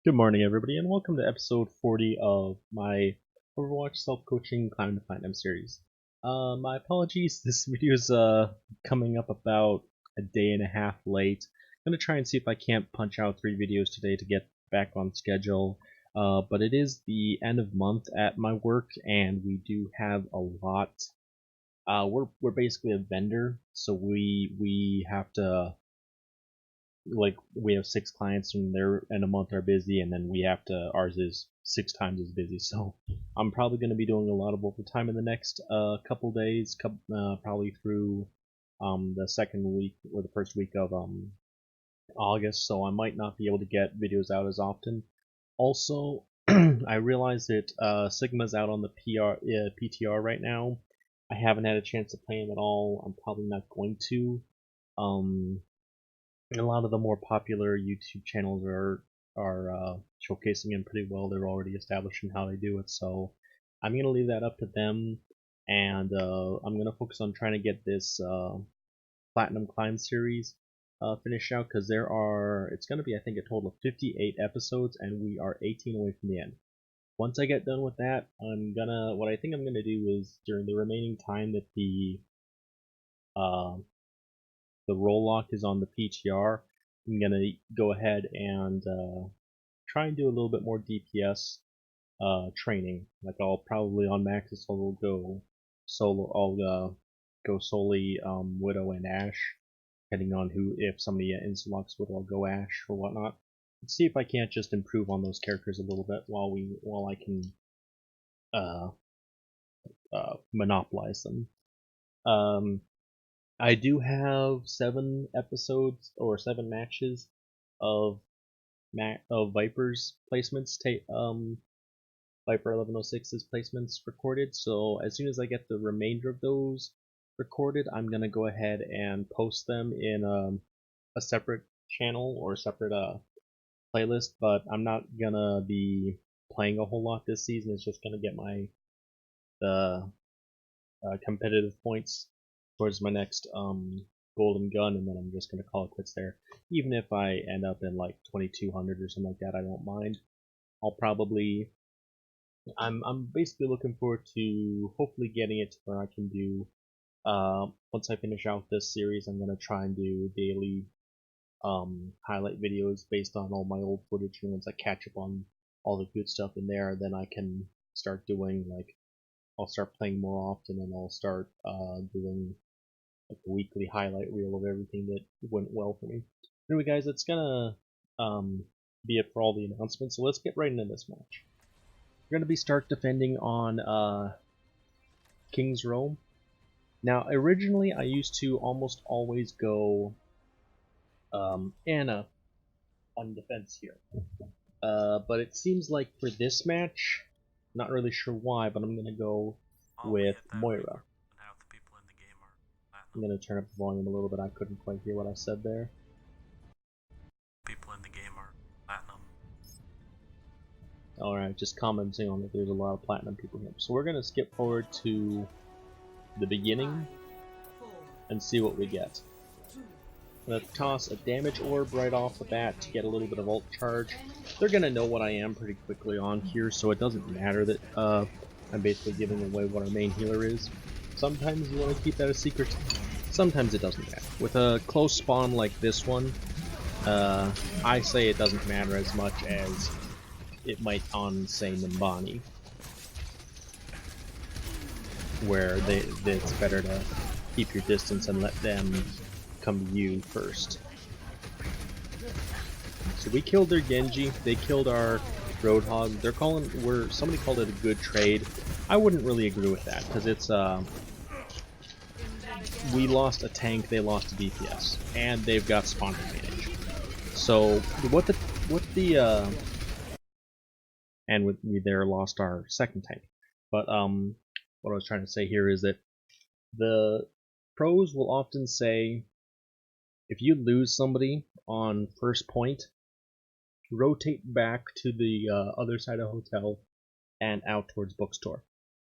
Good morning, everybody, and welcome to episode 40 of my Overwatch self-coaching Climb to Platinum series. My apologies, this video is coming up about a day and a half late. I'm going to try and see if I can't punch out 3 videos today to get back on schedule, but it is the end of month at my work, and we do have a lot. We're basically a vendor, so we have to, like, we have 6 clients and they're in a month are busy, and then ours is 6 times as busy. So I'm probably going to be doing a lot of overtime in the next couple days, probably through the second week or the first week of August. So I might not be able to get videos out as often. Also, I realize that Sigma's out on the PTR right now. I haven't had a chance to play him at all. I'm probably not going to. And a lot of the more popular YouTube channels are showcasing him pretty well. They're already established in how they do it, so I'm gonna leave that up to them, and I'm gonna focus on trying to get this Platinum Climb series finished out, because it's gonna be, I think, a total of 58 episodes, and we are 18 away from the end. Once I get done with that, what I think I'm gonna do is, during the remaining time that the roll lock is on the PTR, I'm gonna go ahead and try and do a little bit more DPS training. Like, I'll probably on Max's I'll go solo. I'll go solely Widow and Ash, depending on if somebody insta-locks Widow, I'll go Ash or whatnot. Let's see if I can't just improve on those characters a little bit while I can monopolize them. I do have 7 episodes or 7 matches of Viper's placements, Viper 1106's placements recorded. So as soon as I get the remainder of those recorded, I'm gonna go ahead and post them in a separate channel or a separate playlist. But I'm not gonna be playing a whole lot this season. It's just gonna get the competitive points towards my next golden gun, and then I'm just gonna call it quits there. Even if I end up in like 2200 or something like that, I don't mind. I'm basically looking forward to hopefully getting it to where I can do, once I finish out this series, I'm gonna try and do daily highlight videos based on all my old footage, and once I catch up on all the good stuff in there, then I can start doing, like, I'll start playing more often, and I'll start doing like a weekly highlight reel of everything that went well for me. Anyway, guys, that's gonna be it for all the announcements. So let's get right into this match. We're gonna be start defending on King's Row. Now, originally I used to almost always go Anna on defense here, but it seems like for this match, not really sure why, but I'm gonna go with Moira. I'm going to turn up the volume a little bit. I couldn't quite hear what I said there. People in the game are platinum. Alright, just commenting on that there's a lot of platinum people here. So we're going to skip forward to the beginning and see what we get. I'm going to toss a damage orb right off the bat to get a little bit of ult charge. They're going to know what I am pretty quickly on here, so it doesn't matter that I'm basically giving away what our main healer is. Sometimes you want to keep that a secret. Sometimes it doesn't matter. With a close spawn like this one, I say it doesn't matter as much as it might on, say, Nimbani, where it's better to keep your distance and let them come to you first. So we killed their Genji, they killed our Roadhog. Somebody called it a good trade. I wouldn't really agree with that, because it's we lost a tank, they lost a DPS, and they've got spawn advantage. So we there lost our second tank. But what I was trying to say here is that the pros will often say, if you lose somebody on first point, rotate back to the other side of the hotel and out towards bookstore.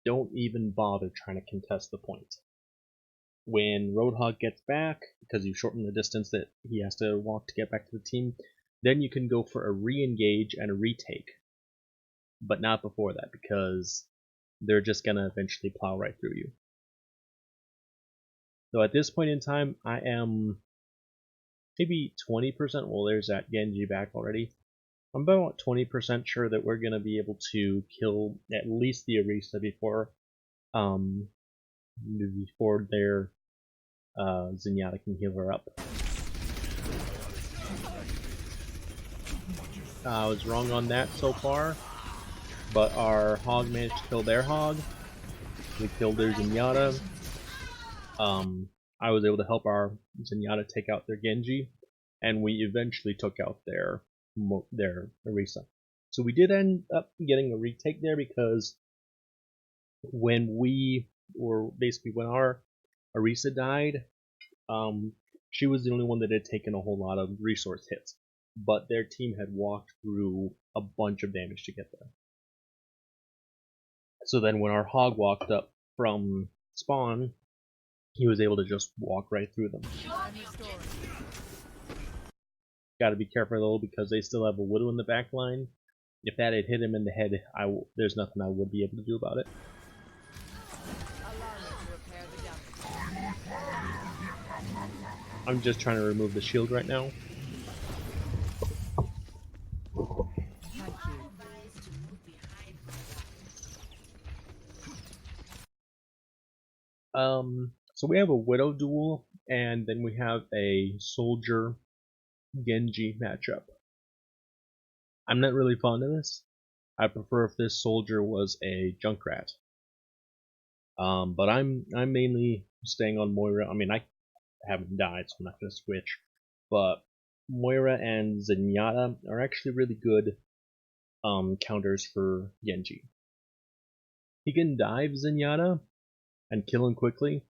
Don't even bother trying to contest the point. When Roadhog gets back, because you shorten the distance that he has to walk to get back to the team, then you can go for a re-engage and a retake, but not before that because they're just gonna eventually plow right through you. So at this point in time, I am maybe 20%. Well, there's that Genji back already. I'm about 20% sure that we're gonna be able to kill at least the Arisa before their Zenyatta can heal her up. I was wrong on that so far, but our Hog managed to kill their Hog. We killed their Zenyatta. I was able to help our Zenyatta take out their Genji, and we eventually took out their Orisa. So we did end up getting a retake there because when our Orisa died, she was the only one that had taken a whole lot of resource hits, but their team had walked through a bunch of damage to get there. So then when our Hog walked up from spawn, he was able to just walk right through them. Gotta be careful though because they still have a Widow in the back line. If that had hit him in the head, there's nothing I would be able to do about it. I'm just trying to remove the shield right now. So we have a Widow duel, and then we have a Soldier Genji matchup. I'm not really fond of this. I prefer if this Soldier was a Junkrat. But I'm mainly staying on Moira. I mean, I haven't died, so I'm not gonna switch. But Moira and Zenyatta are actually really good counters for Genji. He can dive Zenyatta and kill him quickly,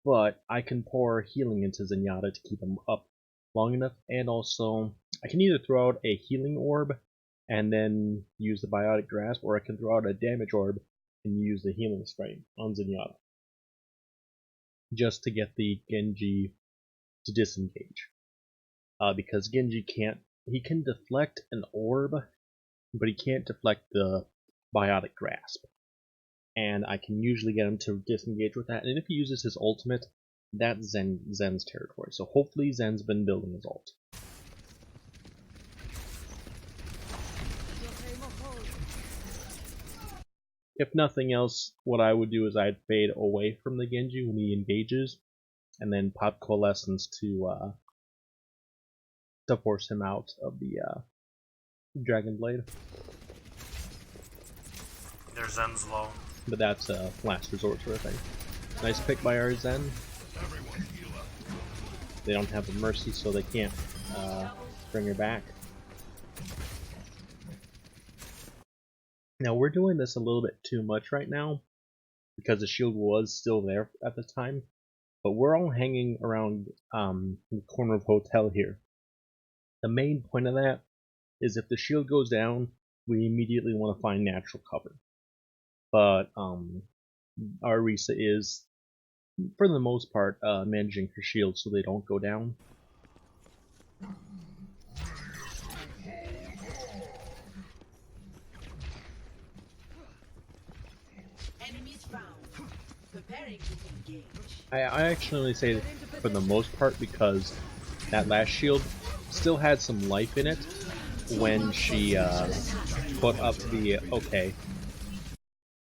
but I can pour healing into Zenyatta to keep him up long enough, and also I can either throw out a healing orb and then use the Biotic Grasp, or I can throw out a damage orb and use the healing spray on Zenyatta just to get the Genji to disengage. Because Genji he can deflect an orb, but he can't deflect the Biotic Grasp. And I can usually get him to disengage with that. And if he uses his ultimate, that's Zen's territory. So hopefully Zen's been building his ult. If nothing else, what I would do is I'd fade away from the Genji when he engages, and then pop Coalescence to force him out of the Dragon Blade. Their Zen's low. But that's a last resort sort of thing. Nice pick by our Zen. They don't have a Mercy, so they can't bring her back. Now we're doing this a little bit too much right now, because the shield was still there at the time, but we're all hanging around the corner of Hotel here. The main point of that is if the shield goes down, we immediately want to find natural cover. But our Risa is, for the most part, managing her shield so they don't go down. I actually only say for the most part because that last shield still had some life in it when she put up the okay.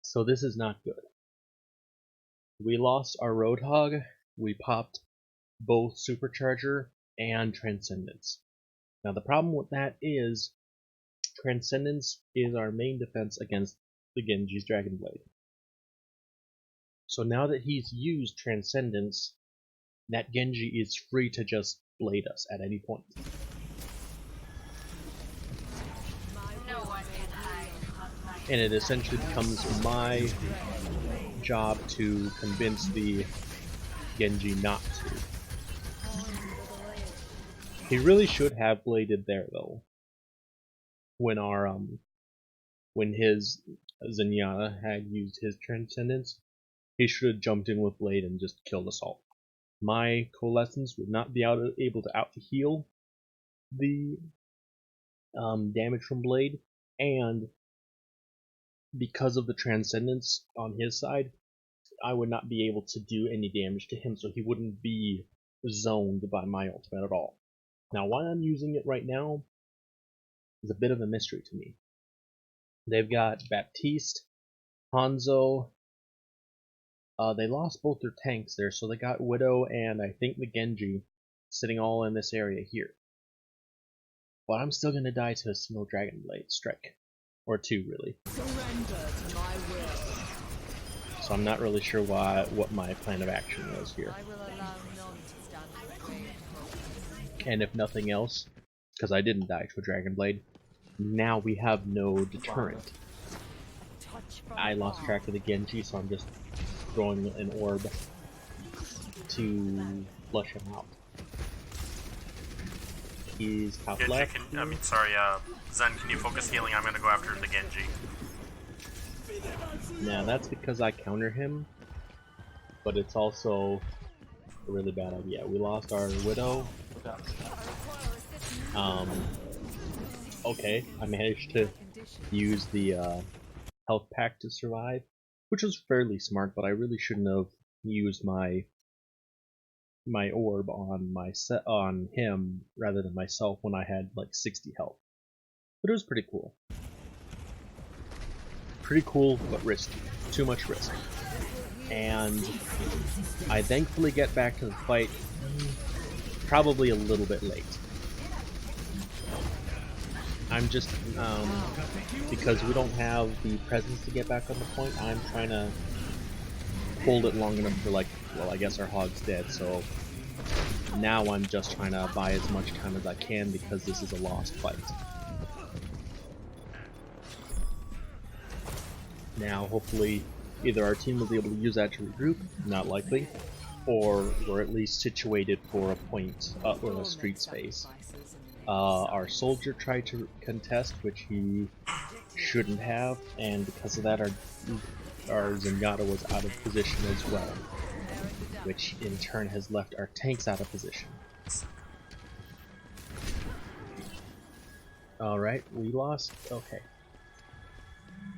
So this is not good. We lost our Roadhog. We popped both Supercharger and Transcendence. Now the problem with that is Transcendence is our main defense against the Genji's Dragon Blade. So now that he's used Transcendence, that Genji is free to just blade us at any point. And it essentially becomes my job to convince the Genji not to. He really should have bladed there though. When his Zenyatta had used his Transcendence, he should have jumped in with Blade and just killed us all. My Coalescence would not be able to out-heal the damage from Blade, and because of the Transcendence on his side, I would not be able to do any damage to him, so he wouldn't be zoned by my ultimate at all. Now, why I'm using it right now is a bit of a mystery to me. They've got Baptiste, Hanzo. They lost both their tanks there, so they got Widow and I think the Genji sitting all in this area here. But I'm still gonna die to a single Dragon Blade strike. Or two, really. Surrender to my will. So I'm not really sure what my plan of action was here. I will allow none to stand in the way. And if nothing else, because I didn't die to a Dragon Blade, now we have no deterrent. I lost track of the Genji, so I'm just throwing an orb to flush him out. He's top Genji, left. Zen, can you focus healing? I'm gonna go after the Genji. Now that's because I counter him, but it's also a really bad idea. We lost our Widow. Okay, I managed to use the health pack to survive, which was fairly smart, but I really shouldn't have used my orb on him rather than myself when I had like 60 health. But it was pretty cool. Pretty cool, but risky. Too much risk. And I thankfully get back to the fight probably a little bit late. I'm just, because we don't have the presence to get back on the point, I'm trying to hold it long enough for, like, well, I guess our hog's dead, so now I'm just trying to buy as much time as I can because this is a lost fight. Now, hopefully, either our team was able to use that to regroup, not likely, or we're at least situated for a point or a street space. Our soldier tried to contest, which he shouldn't have, and because of that, our Zenyatta was out of position as well, which in turn has left our tanks out of position. Alright, we lost. Okay.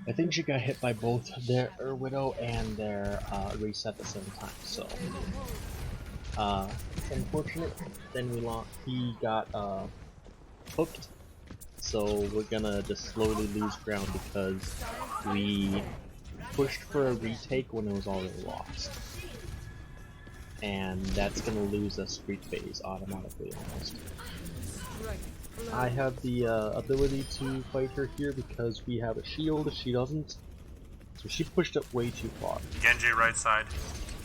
I think she got hit by both their Widow and their Reese at the same time, so it's unfortunate. Then we lost. He got hooked, so we're gonna just slowly lose ground because we pushed for a retake when it was already lost, and that's gonna lose us street phase automatically almost. I have the ability to fight her here because we have a shield, she doesn't. So she pushed up way too far. Genji right side.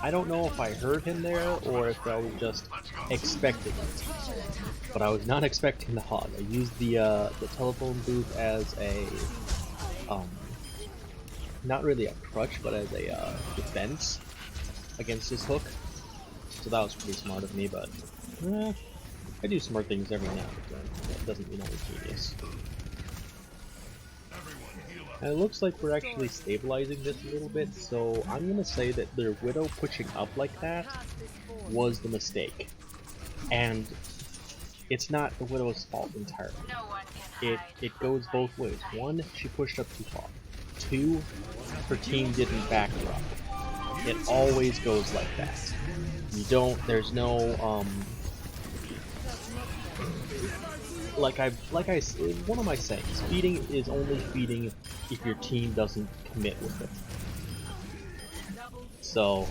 I don't know if I heard him there or if I was just expecting it. But I was not expecting the hog. I used the telephone booth as a not really a crutch, but as a defense against his hook. So that was pretty smart of me, but I do smart things every now and then. That doesn't mean I'm a genius. And it looks like we're actually stabilizing this a little bit, so I'm gonna say that their Widow pushing up like that was the mistake. And it's not the Widow's fault entirely. It goes both ways. One, she pushed up too far. Two, her team didn't back her up. It always goes like that. You don't, there's no, like I one of my sayings, feeding is only feeding if your team doesn't commit with it. So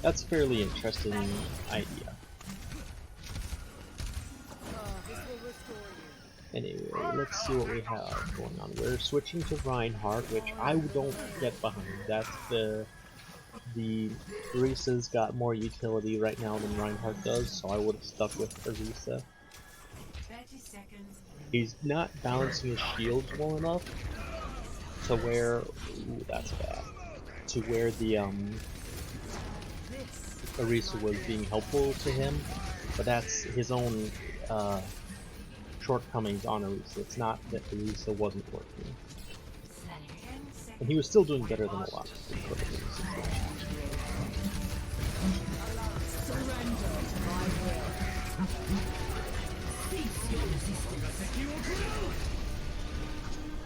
that's a fairly interesting idea. Anyway, let's see what we have going on. We're switching to Reinhardt, which I don't get behind. That's the Orisa's got more utility right now than Reinhardt does, so I would have stuck with Orisa. He's not balancing his shields well enough to where, ooh, that's bad, to where the Orisa was being helpful to him, but that's his own shortcomings on Orisa. It's not that Orisa wasn't working. And he was still doing better than a lot of people.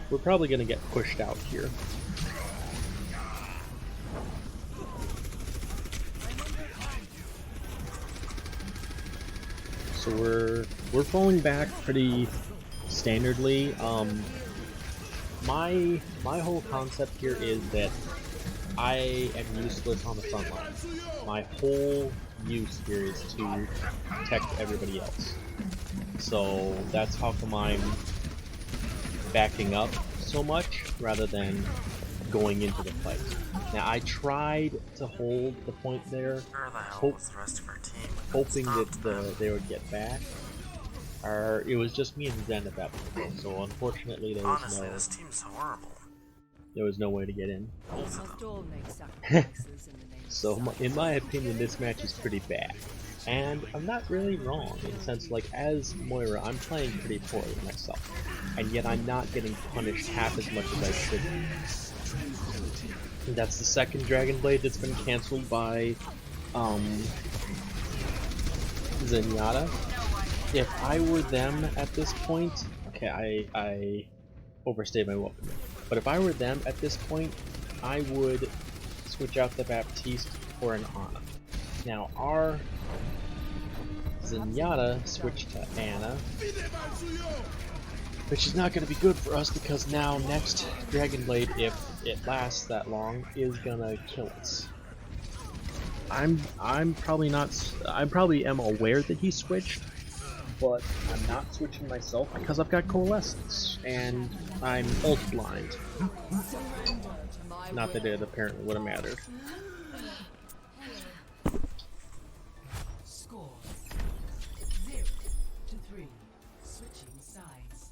We're probably gonna get pushed out here. So we're falling back pretty standardly. My whole concept here is that I am useless on the front line. My whole use here is to protect everybody else. So that's how come I'm backing up so much rather than going into the fight. Now I tried to hold the point there, Where the hell was the rest of our team? hoping that they would get back. It was just me and Zen at that point, so unfortunately Honestly, this team's horrible. there was no way to get in. Both of Must them. all make sacrifices in the name of So science. in my opinion, this match is pretty bad. And I'm not really wrong, in the sense, like, as Moira, I'm playing pretty poorly myself. And yet I'm not getting punished half as much as I should be. That's the second Dragon Blade that's been cancelled by, Zenyatta. If I were them at this point, okay, I overstayed my welcome. But if I were them at this point, I would switch out the Baptiste for an Ana. Now, our Zenyatta switched to Ana, which is not going to be good for us because now next Dragon Blade, if it lasts that long, is gonna kill us. I'm probably not. I probably am aware that he switched, but I'm not switching myself because I've got Coalescence and I'm ult blind. Surrender to my Not that will. it apparently would have mattered. Score 0-3. Switching sides.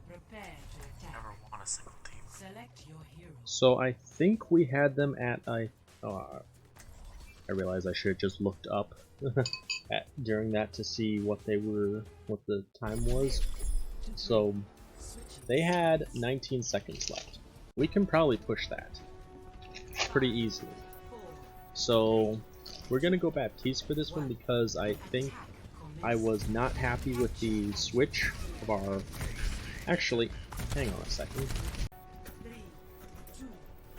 Prepare to attack. Never won a single team. Select your hero. So I think we had them at I realized I should have just looked up during that to see what the time was. So they had 19 seconds left. We can probably push that pretty easily. So we're gonna go Baptiste for this one because I think I was not happy with the switch of our. Actually, hang on a second.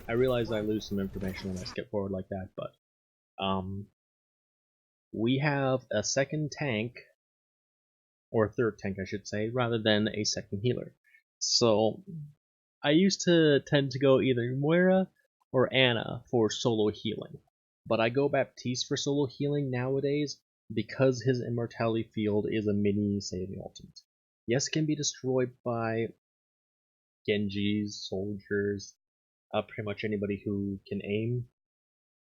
I realize I lose some information when I skip forward like that, but we have a second tank, or third tank I should say, rather than a second healer. So I used to tend to go either Moira or Ana for solo healing, but I go Baptiste for solo healing nowadays because his immortality field is a mini saving ultimate. Yes, it can be destroyed by Genjis, soldiers, pretty much anybody who can aim,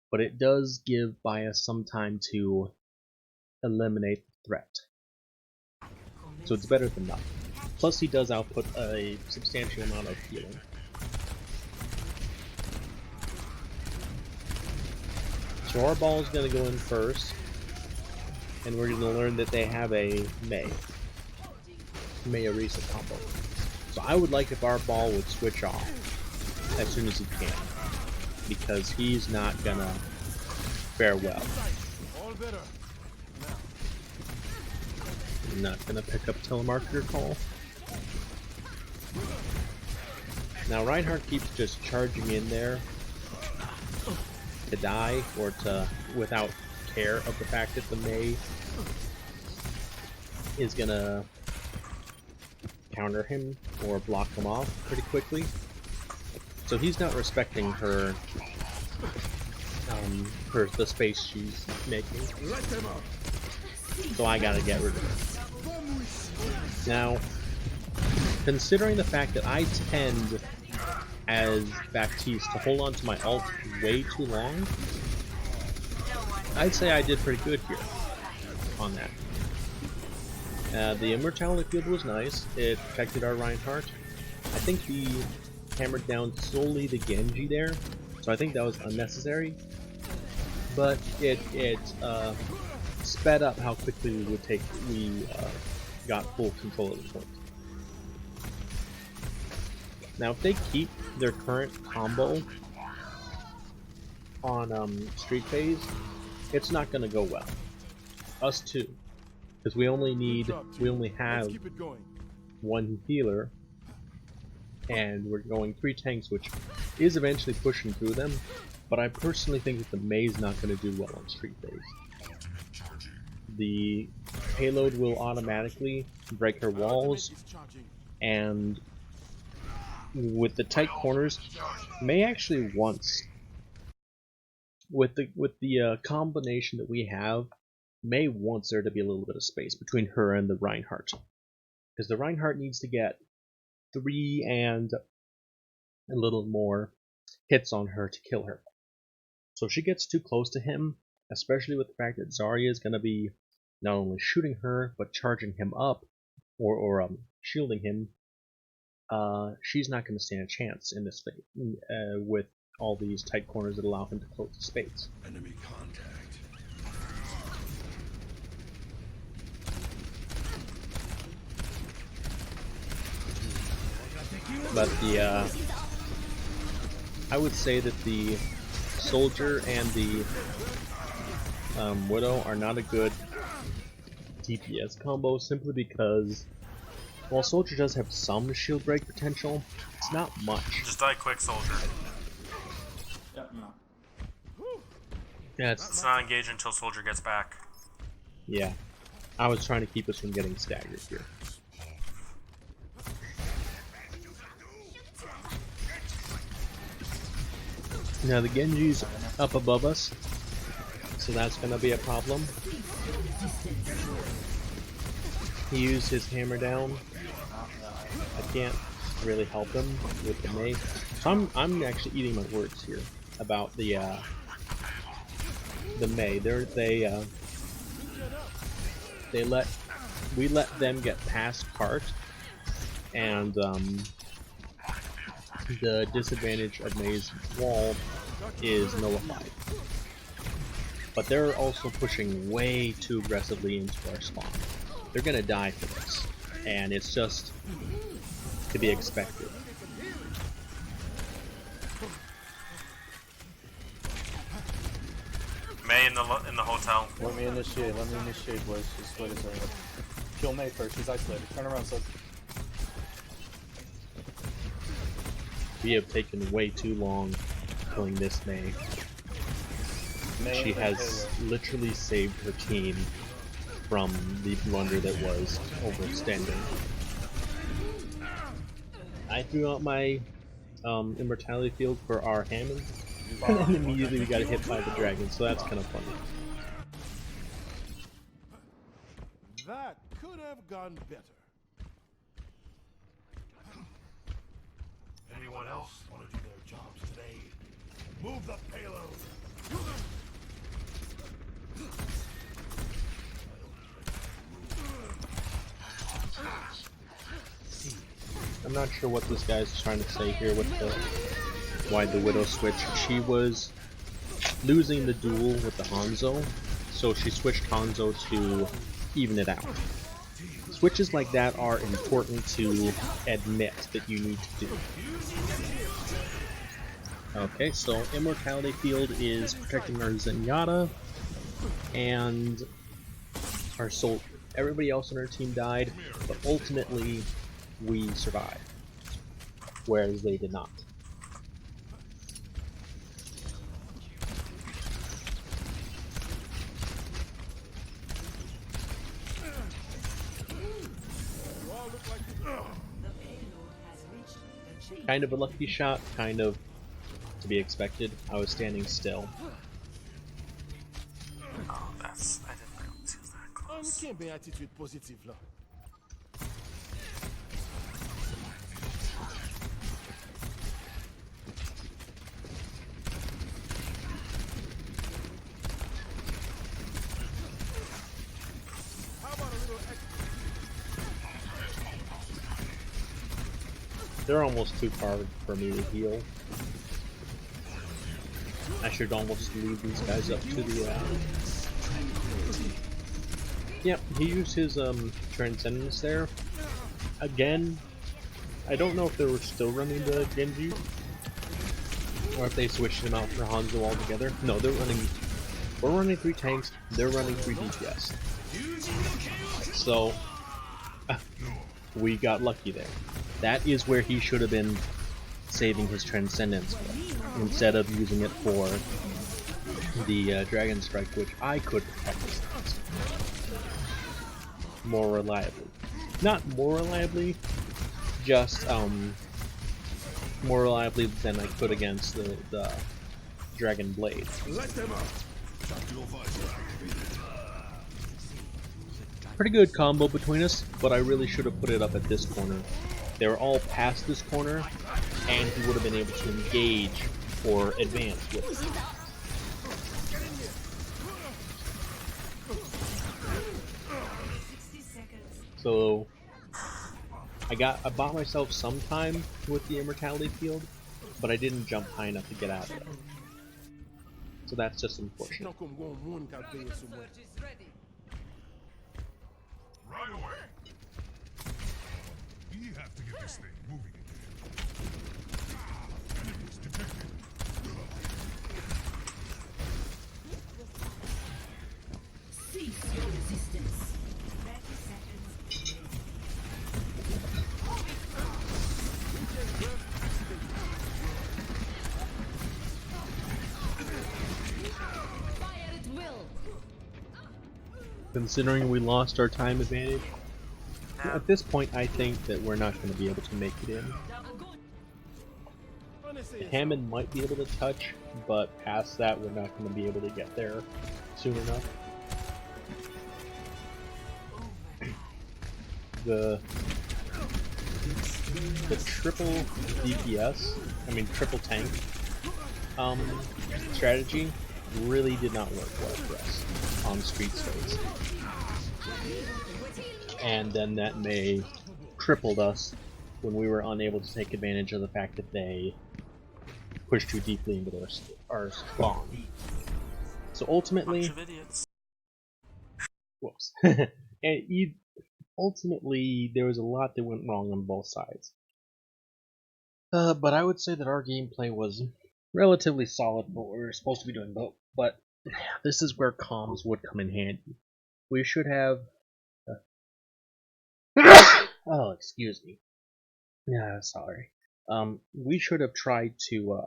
but it does give Bias some time to eliminate the threat. So it's better than nothing. Plus he does output a substantial amount of healing. So our ball is going to go in first, and we're going to learn that they have a Mei Arisa combo. So I would like if our ball would switch off as soon as he can, because he's not gonna fare well. I'm not gonna pick up telemarketer call. Now Reinhardt keeps just charging in there to die, or to without care of the fact that the Mei is gonna counter him or block him off pretty quickly. So he's not respecting her, the space she's making. So I gotta get rid of her. Now, considering the fact that I tend, as Baptiste, to hold on to my ult way too long, I'd say I did pretty good here on that. The immortality field was nice. It protected our Reinhardt. I think we hammered down solely the Genji there, so I think that was unnecessary. But it sped up how quickly we got full control of the point. Now, if they keep their current combo on street phase, it's not going to go well. us two, because we only have Keep it going. one healer, and we're going 3 tanks, which is eventually pushing through them. But I personally think that the Mei's not going to do well on street phase. The payload will automatically break her walls, and with the tight corners, Mei actually wants, with the combination that we have, Mei wants there to be a little bit of space between her and the Reinhardt, because the Reinhardt needs to get 3 and a little more hits on her to kill her. So if she gets too close to him, especially with the fact that Zarya is going to be not only shooting her but charging him up or shielding him, she's not going to stand a chance in this fight with all these tight corners that allow him to close the space. Enemy contact. But I would say that the Soldier and the Widow are not a good DPS combo, simply because while Soldier does have some shield break potential, it's not much. Just die quick, soldier. Yeah, Let's not engage until soldier gets back. yeah. I was trying to keep us from getting staggered here. Now the Genji's up above us, so that's gonna be a problem. He used his hammer down. I can't really help him with the Mei. So I'm actually eating my words here about the Mei. We let them get past cart, and the disadvantage of Mei's wall is nullified. But they're also pushing way too aggressively into our spawn. They're gonna die for this, and it's just to be expected. Mei in the hotel. Let me initiate, boys. Just wait a second. Kill Mei first, she's isolated. Turn around, son. We have taken way too long killing this Mei. She has literally saved her team from the blunder that was overextending. I threw out my immortality field for our Hammond, and then immediately we got hit by the dragon, so that's kind of funny. That could have gone better. Anyone else want to do their jobs today? Move the payload. I'm not sure what this guy's trying to say here with why the Widow switched. She was losing the duel with the Hanzo, so she switched Hanzo to even it out. Switches like that are important to admit that you need to do. Okay, so Immortality Field is protecting our Zenyatta and our Soldier. Everybody else on our team died, but ultimately we survived, whereas they did not. Kind of a lucky shot, kind of to be expected. I was standing still. Oh, I didn't realize he was that close. Can't be attitude positive, là. They're almost too far for me to heal. I should almost leave these guys up to the Yep, he used his Transcendence there. Again, I don't know if they were still running the Genji, or if they switched him out for Hanzo altogether. No, they're running We're running 3 tanks, they're running 3 DPS. So, we got lucky there. That is where he should have been saving his Transcendence for, instead of using it for the Dragon Strike, which I could protect against more reliably. Not more reliably, just more reliably than I could against the Dragon Blade. Pretty good combo between us, but I really should have put it up at this corner. They were all past this corner, and he would have been able to engage or advance with it. 60 seconds. So I bought myself some time with the Immortality Field, but I didn't jump high enough to get out of it. So that's just unfortunate. Right away. We have to get this thing moving again. Enemies detected. Cease your resistance. 30 seconds. Fire at will. Considering we lost our time advantage, at this point I think that we're not going to be able to make it in. Hammond might be able to touch, but past that we're not going to be able to get there soon enough. The triple DPS, I mean triple tank strategy really did not work well for us on street space. And then that may crippled us when we were unable to take advantage of the fact that they pushed too deeply into our spawn. So ultimately, Bunch of idiots. whoops. Ultimately, there was a lot that went wrong on both sides. But I would say that our gameplay was relatively solid for what we were supposed to be doing, but this is where comms would come in handy. We should have... oh, excuse me. Yeah, sorry. We should have tried to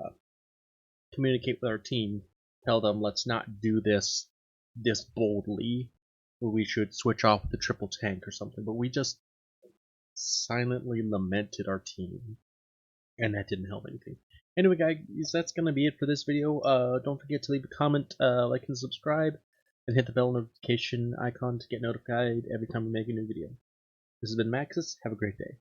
communicate with our team, tell them let's not do this boldly, or we should switch off the triple tank or something, but we just silently lamented our team, and that didn't help anything. Anyway guys, that's gonna be it for this video. Don't forget to leave a comment, like and subscribe, and hit the bell notification icon to get notified every time we make a new video. This has been Maxis, have a great day.